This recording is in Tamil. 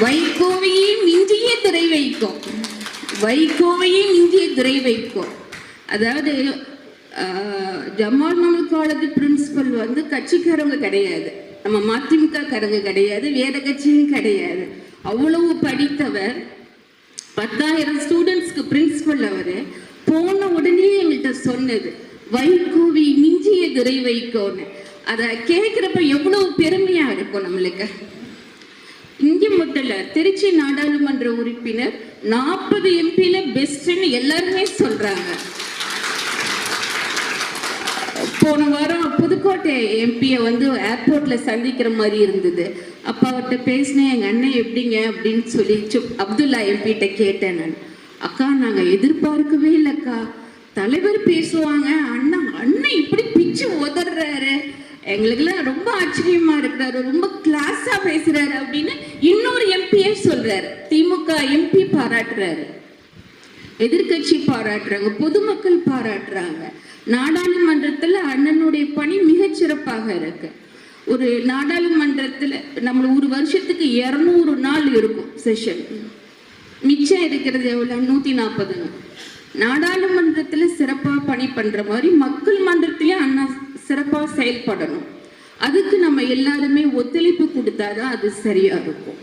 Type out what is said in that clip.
வைகோவையே மிஞ்சிய திரை வைக்கும், வைகோவையே மிஞ்சிய திரை வைக்கும். அதாவது ஜமால் முஹம்மது காலேஜ் பிரின்சிபல் வந்து கட்சிக்காரங்க கிடையாது, நம்ம மதிமுக காரங்க கிடையாது, வேற கட்சியும் கிடையாது. அவ்வளவு படித்தவர், 10,000 ஸ்டூடெண்ட்ஸ்க்கு பிரின்சிபல். அவர் போன உடனே எங்கள்கிட்ட சொன்னது வைகோவை மிஞ்சிய திரை வைக்கோன்னு. அதை கேட்குறப்ப எவ்வளவு பெருமையா இருக்கும் நம்மளுக்கு. இங்கே மட்டும் இல்ல, திருச்சி நாடாளுமன்ற உறுப்பினர் 40 எம்பியில பெஸ்ட்ன்னு எல்லாருமே சொல்றாங்க. போன வாரம் புதுக்கோட்டை எம்பியை வந்து ஏர்போர்ட்ல சந்திக்கிற மாதிரி இருந்தது. அப்ப அவர்கிட்ட பேசினேன், எங்க அண்ணன் எப்படிங்க அப்படின்னு சொல்லி அப்துல்லா எம்பிகிட்ட கேட்டேன் நான். அக்கா நாங்க எதிர்பார்க்கவே இல்லைக்கா, தலைவர் பேசுவாங்க, அண்ணன் இப்படி பிச்சு உதறாரு, எங்களுக்குலாம் ரொம்ப ஆச்சரியமா இருக்கிறாரு, ரொம்ப கிளாஸா பேசுறாரு அப்படின்னு இன்னொரு எம்பியே சொல்றாரு. திமுக எம்பி பாராட்டுறாரு, எதிர்கட்சி பாராட்டுறாங்க, பொதுமக்கள் பாராட்டுறாங்க. நாடாளுமன்றத்துல அண்ணனுடைய பணி மிகச்சிறப்பாக இருக்கு. ஒரு நாடாளுமன்றத்துல நம்ம ஒரு வருஷத்துக்கு 200 நாள் இருக்கும் செஷன், மிச்சம் இருக்கிறது எவ்வளவு? 140 நாள். நாடாளுமன்றத்துல சிறப்பா பணி பண்ற மாதிரி மக்கள் மன்றத்திலே அண்ணா சிறப்பா செயல்படணும். அதுக்கு நம்ம எல்லாருமே ஒத்துழைப்பு கொடுத்தாதான் அது சரியா இருக்கும்.